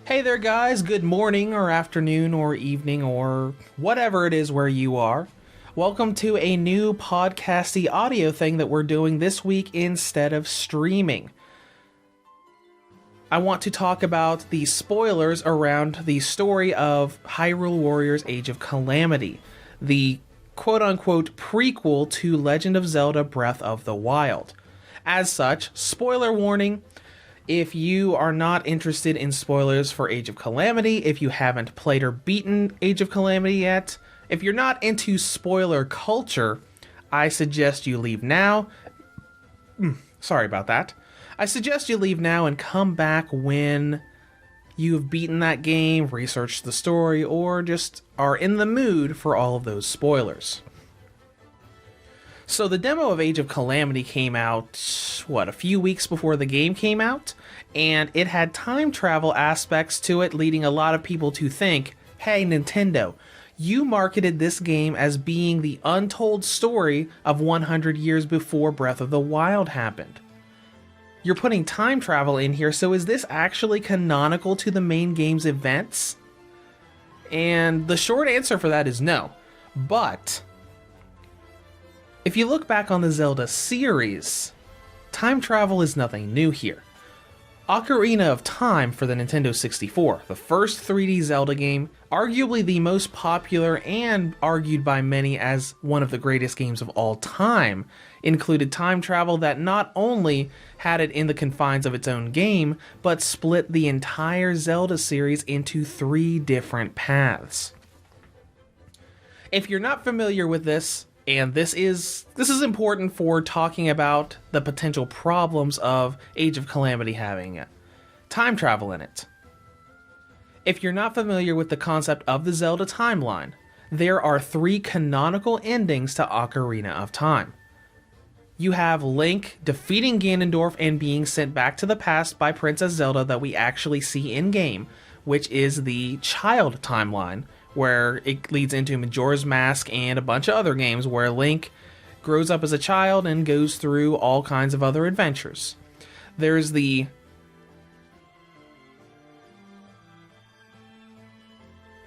Hey there, guys. Good morning, or afternoon, or evening, or whatever it is where you are. Welcome to a new podcasty audio thing that we're doing this week instead of streaming. I want to talk about the spoilers around the story of Hyrule Warriors Age of Calamity, the quote-unquote prequel to Legend of Zelda Breath of the Wild. As such, spoiler warning. If you are not interested in spoilers for Age of Calamity, if you haven't played or beaten Age of Calamity yet, if you're not into spoiler culture, I suggest you leave now. Sorry about that. I suggest you leave now and come back when you've beaten that game, researched the story, or just are in the mood for all of those spoilers. So the demo of Age of Calamity came out, a few weeks before the game came out, and it had time travel aspects to it, leading a lot of people to think, hey, Nintendo, you marketed this game as being the untold story of 100 years before Breath of the Wild happened. You're putting time travel in here, so is this actually canonical to the main game's events? And the short answer for that is no, but if you look back on the Zelda series, time travel is nothing new here. Ocarina of Time for the Nintendo 64, the first 3D Zelda game, arguably the most popular and argued by many as one of the greatest games of all time, included time travel that not only had it in the confines of its own game, but split the entire Zelda series into 3 different paths. If you're not familiar with this, and this is important for talking about the potential problems of Age of Calamity having time travel in it. If you're not familiar with the concept of the Zelda timeline, there are 3 canonical endings to Ocarina of Time. You have Link defeating Ganondorf and being sent back to the past by Princess Zelda that we actually see in-game, which is the child timeline, where it leads into Majora's Mask and a bunch of other games where Link grows up as a child and goes through all kinds of other adventures. There's the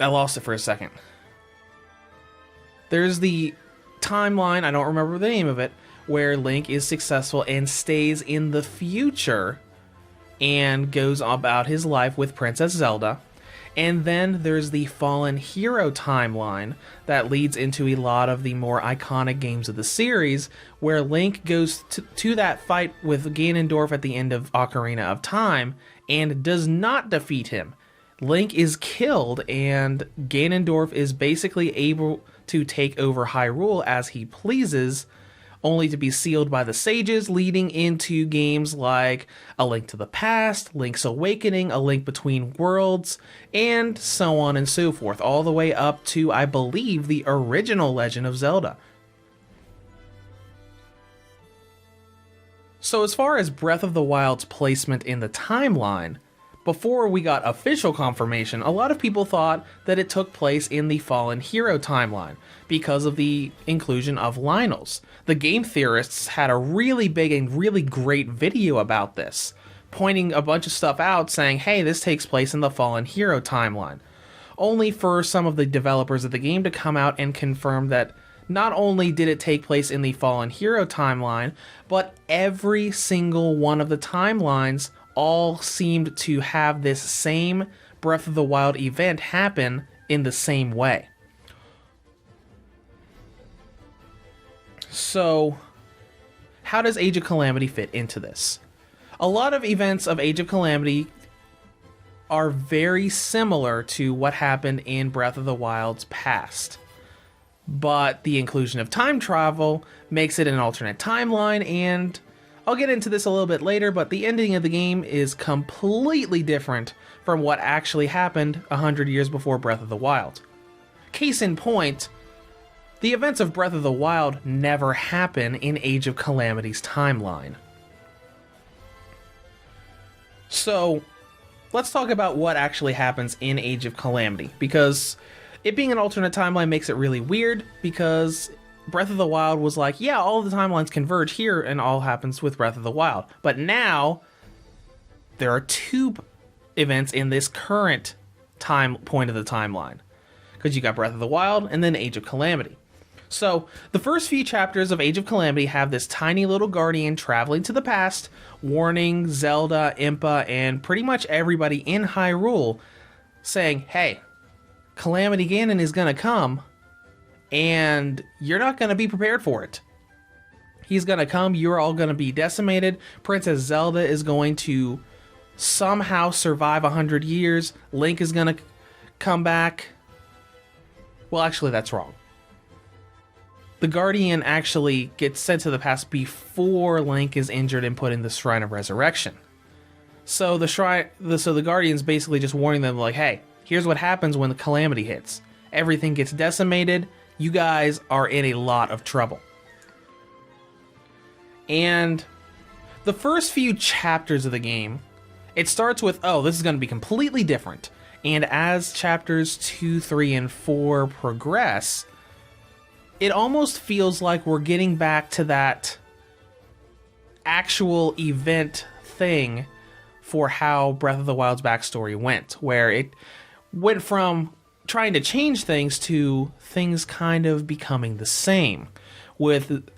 I lost it for a second. There's the timeline, I don't remember the name of it, where Link is successful and stays in the future and goes about his life with Princess Zelda. And then there's the Fallen Hero timeline that leads into a lot of the more iconic games of the series, where Link goes to that fight with Ganondorf at the end of Ocarina of Time and does not defeat him. Link is killed, and Ganondorf is basically able to take over Hyrule as he pleases, only to be sealed by the sages, leading into games like A Link to the Past, Link's Awakening, A Link Between Worlds, and so on and so forth, all the way up to, I believe, the original Legend of Zelda. So as far as Breath of the Wild's placement in the timeline, before we got official confirmation, a lot of people thought that it took place in the Fallen Hero timeline because of the inclusion of Lynels. The game theorists had a really big and really great video about this, pointing a bunch of stuff out saying, hey, this takes place in the Fallen Hero timeline. Only for some of the developers of the game to come out and confirm that not only did it take place in the Fallen Hero timeline, but every single one of the timelines all seemed to have this same Breath of the Wild event happen in the same way. So, how does Age of Calamity fit into this? A lot of events of Age of Calamity are very similar to what happened in Breath of the Wild's past, but the inclusion of time travel makes it an alternate timeline, and I'll get into this a little bit later, but the ending of the game is completely different from what actually happened 100 years before Breath of the Wild. Case in point, the events of Breath of the Wild never happen in Age of Calamity's timeline. So, let's talk about what actually happens in Age of Calamity, because it being an alternate timeline makes it really weird, because Breath of the Wild was like, yeah, all the timelines converge here and all happens with Breath of the Wild. But now, there are 2 events in this current time point of the timeline. Because you got Breath of the Wild and then Age of Calamity. So, the first few chapters of Age of Calamity have this tiny little guardian traveling to the past, warning Zelda, Impa, and pretty much everybody in Hyrule, saying, hey, Calamity Ganon is gonna come, and you're not gonna be prepared for it. He's gonna come, you're all gonna be decimated, Princess Zelda is going to somehow survive 100 years, Link is gonna come back. Well, actually, that's wrong. The Guardian actually gets sent to the past before Link is injured and put in the Shrine of Resurrection. So the Guardian's basically just warning them, like, hey, here's what happens when the Calamity hits. Everything gets decimated. You guys are in a lot of trouble. And the first few chapters of the game, it starts with, oh, this is going to be completely different. And as chapters 2, 3, and 4 progress, it almost feels like we're getting back to that actual event thing for how Breath of the Wild's backstory went, where it went from trying to change things to things kind of becoming the same, with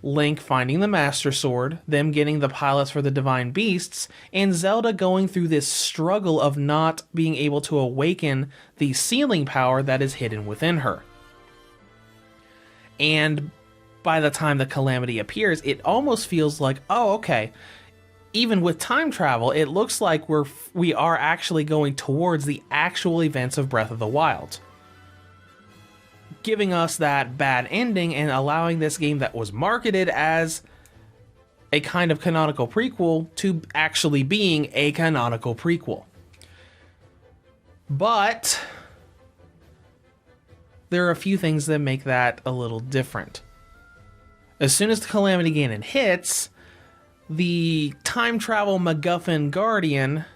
Link finding the Master Sword, them getting the pilots for the Divine Beasts, and Zelda going through this struggle of not being able to awaken the sealing power that is hidden within her. And by the time the Calamity appears, it almost feels like, oh, okay, even with time travel, it looks like we are actually going towards the actual events of Breath of the Wild, giving us that bad ending and allowing this game that was marketed as a kind of canonical prequel to actually being a canonical prequel. But there are a few things that make that a little different. As soon as the Calamity Ganon hits, the time travel MacGuffin Guardian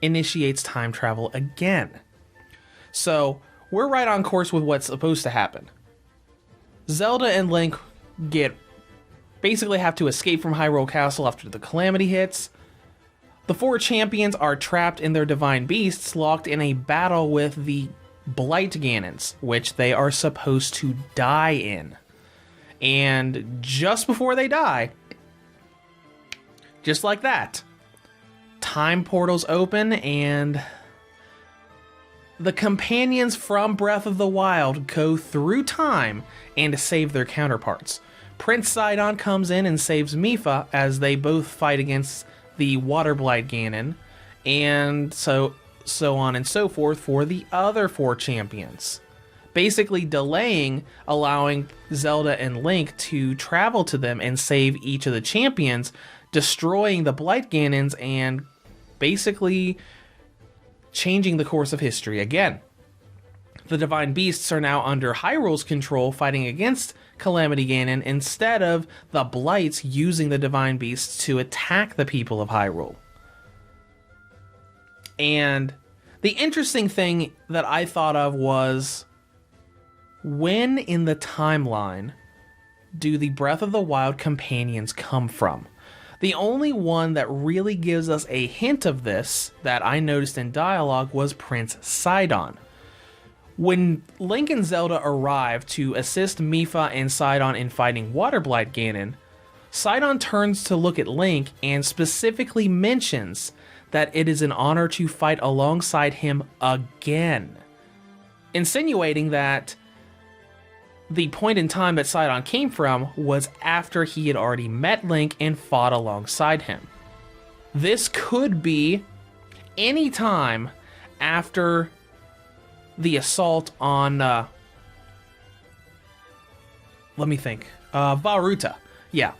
initiates time travel again. So we're right on course with what's supposed to happen. Zelda and Link basically have to escape from Hyrule Castle after the Calamity hits. The four champions are trapped in their Divine Beasts, locked in a battle with the Blight Ganons, which they are supposed to die in. And just before they die, just like that, time portals open and the companions from Breath of the Wild go through time and save their counterparts. Prince Sidon comes in and saves Mipha as they both fight against the Water Blight Ganon, and so on and so forth for the other four champions. Basically delaying, allowing Zelda and Link to travel to them and save each of the champions, destroying the Blight Ganons, and basically changing the course of history again. The Divine Beasts are now under Hyrule's control, fighting against Calamity Ganon, instead of the Blights using the Divine Beasts to attack the people of Hyrule. And the interesting thing that I thought of was, when in the timeline do the Breath of the Wild companions come from? The only one that really gives us a hint of this that I noticed in dialogue was Prince Sidon. When Link and Zelda arrive to assist Mipha and Sidon in fighting Water Blight Ganon, Sidon turns to look at Link and specifically mentions that it is an honor to fight alongside him again, insinuating that the point in time that Sidon came from was after he had already met Link and fought alongside him. This could be any time after the assault on, let me think, Vah Ruta. Yeah.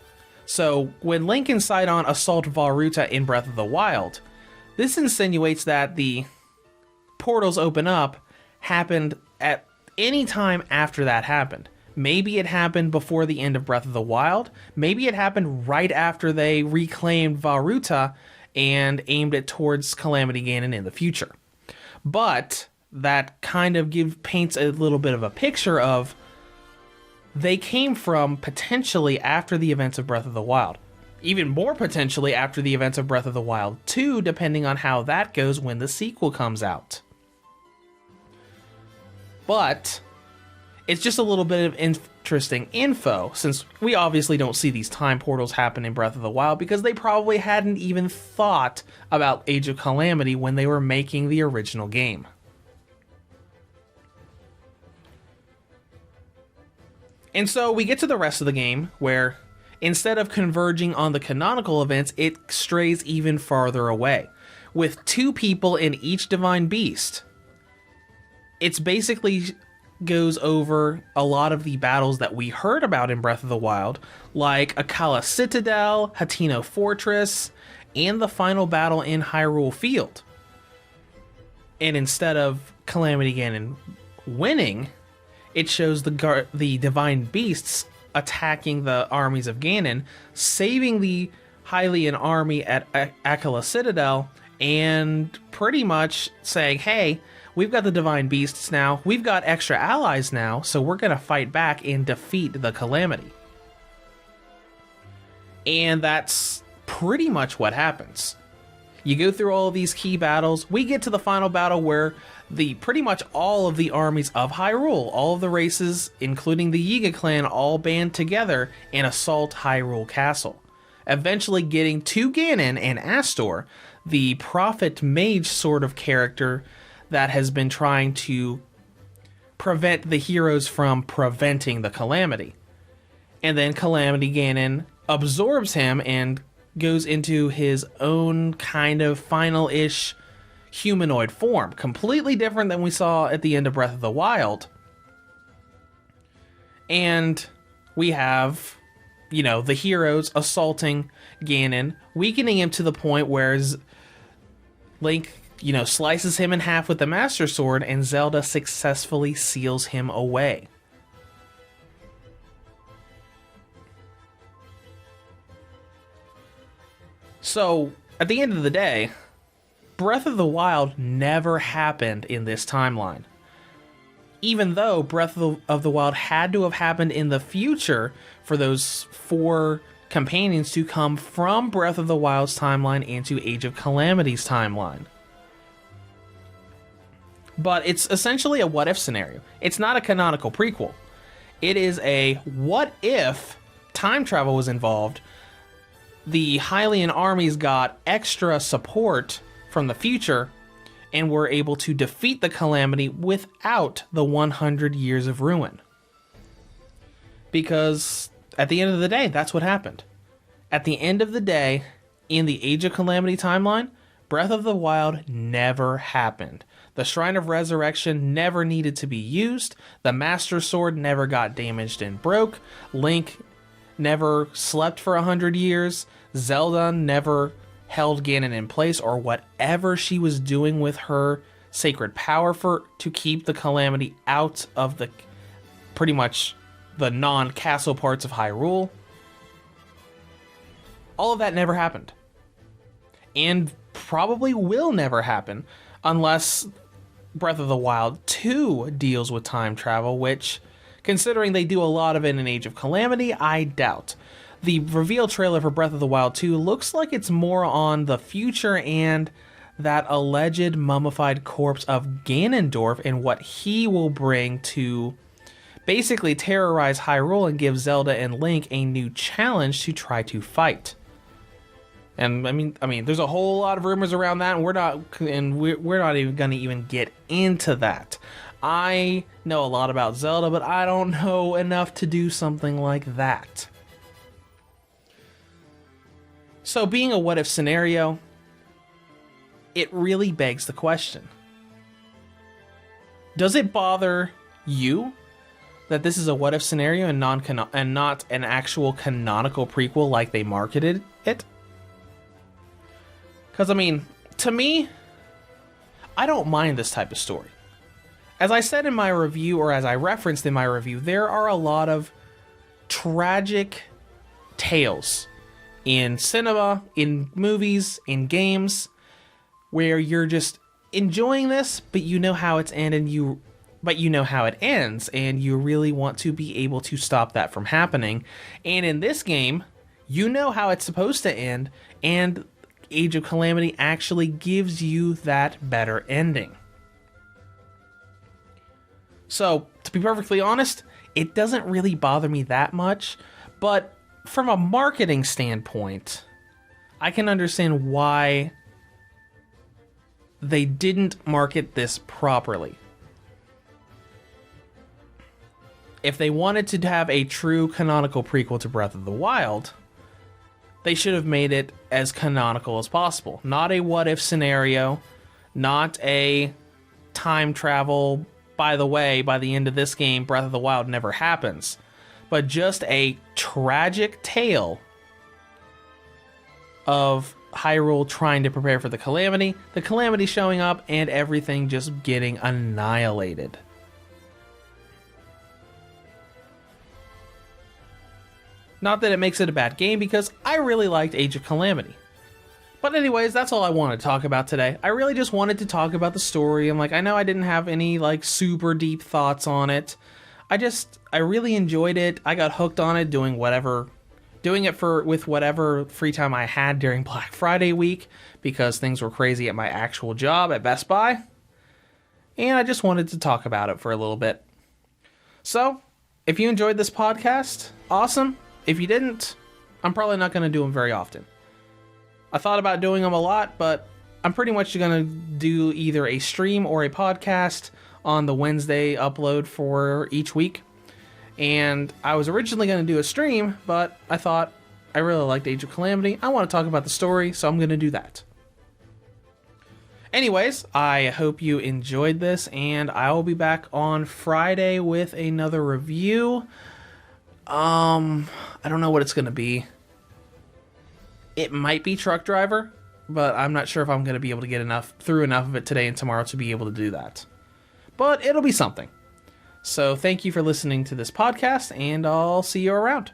So when Link and Sidon assault Vah Ruta in Breath of the Wild, this insinuates that the portals open up happened at any time after that happened. Maybe it happened before the end of Breath of the Wild. Maybe it happened right after they reclaimed Vah Ruta and aimed it towards Calamity Ganon in the future. But that kind of paints a little bit of a picture of they came from potentially after the events of Breath of the Wild. even more potentially after the events of Breath of the Wild 2, depending on how that goes when the sequel comes out. But it's just a little bit of interesting info, since we obviously don't see these time portals happen in Breath of the Wild because they probably hadn't even thought about Age of Calamity when they were making the original game. And so we get to the rest of the game where instead of converging on the canonical events, it strays even farther away, with 2 people in each divine beast. It's basically goes over a lot of the battles that we heard about in Breath of the Wild, like Akala Citadel, Hateno Fortress, and the final battle in Hyrule Field. And instead of Calamity Ganon winning, it shows the divine beasts attacking the armies of Ganon, saving the Hylian army at Akala Citadel, and pretty much saying, hey, we've got the divine beasts now, we've got extra allies now, so we're going to fight back and defeat the Calamity. And that's pretty much what happens. You go through all of these key battles, we get to the final battle where pretty much all of the armies of Hyrule, all of the races, including the Yiga clan, all band together and assault Hyrule Castle, eventually getting to Ganon and Astor, the prophet mage sort of character that has been trying to prevent the heroes from preventing the Calamity. And then Calamity Ganon absorbs him and goes into his own kind of final-ish humanoid form, completely different than we saw at the end of Breath of the Wild. And we have, the heroes assaulting Ganon, weakening him to the point where Link, slices him in half with the Master Sword, and Zelda successfully seals him away. So, at the end of the day, Breath of the Wild never happened in this timeline. Even though Breath of the Wild had to have happened in the future for those 4 companions to come from Breath of the Wild's timeline into Age of Calamity's timeline. But it's essentially a what-if scenario. It's not a canonical prequel. It is a what-if time travel was involved, the Hylian armies got extra support from the future, and were able to defeat the Calamity without the 100 years of ruin. Because at the end of the day, that's what happened. At the end of the day, in the Age of Calamity timeline, Breath of the Wild never happened. The Shrine of Resurrection never needed to be used, the Master Sword never got damaged and broke, Link never slept for 100 years, Zelda never held Ganon in place, or whatever she was doing with her sacred power to keep the Calamity out of the pretty much the non-castle parts of Hyrule. All of that never happened. And probably will never happen unless Breath of the Wild 2 deals with time travel, which, considering they do a lot of it in Age of Calamity, I doubt. The reveal trailer for Breath of the Wild 2 looks like it's more on the future and that alleged mummified corpse of Ganondorf and what he will bring to basically terrorize Hyrule and give Zelda and Link a new challenge to try to fight. And I mean, there's a whole lot of rumors around that, and we're not even gonna even get into that. I know a lot about Zelda, but I don't know enough to do something like that. So being a what-if scenario, it really begs the question. Does it bother you that this is a what-if scenario and not an actual canonical prequel like they marketed it? Because, to me, I don't mind this type of story. As I said in my review, or as I referenced in my review, there are a lot of tragic tales in cinema, in movies, in games, where you're just enjoying this, but you know how it's ended, but you know how it ends, and you really want to be able to stop that from happening. And in this game, You know how it's supposed to end, and Age of Calamity actually gives you that better ending. So, to be perfectly honest, it doesn't really bother me that much, but from a marketing standpoint, I can understand why they didn't market this properly. If they wanted to have a true canonical prequel to Breath of the Wild, they should have made it as canonical as possible. Not a what-if scenario, not a time travel, by the way, by the end of this game, Breath of the Wild never happens, but just a tragic tale of Hyrule trying to prepare for the Calamity showing up, and everything just getting annihilated. Not that it makes it a bad game, because I really liked Age of Calamity. But anyways, that's all I wanted to talk about today. I really just wanted to talk about the story. And I know I didn't have any super deep thoughts on it. I really enjoyed it. I got hooked on it doing it with whatever free time I had during Black Friday week, because things were crazy at my actual job at Best Buy. And I just wanted to talk about it for a little bit. So, if you enjoyed this podcast, awesome. If you didn't, I'm probably not going to do them very often. I thought about doing them a lot, but I'm pretty much going to do either a stream or a podcast on the Wednesday upload for each week. And I was originally going to do a stream, but I thought I really liked Age of Calamity. I want to talk about the story, so I'm going to do that. Anyways, I hope you enjoyed this, and I will be back on Friday with another review. I don't know what it's going to be. It might be Truck Driver, but I'm not sure if I'm going to be able to get through enough of it today and tomorrow to be able to do that. But it'll be something. So thank you for listening to this podcast, and I'll see you around.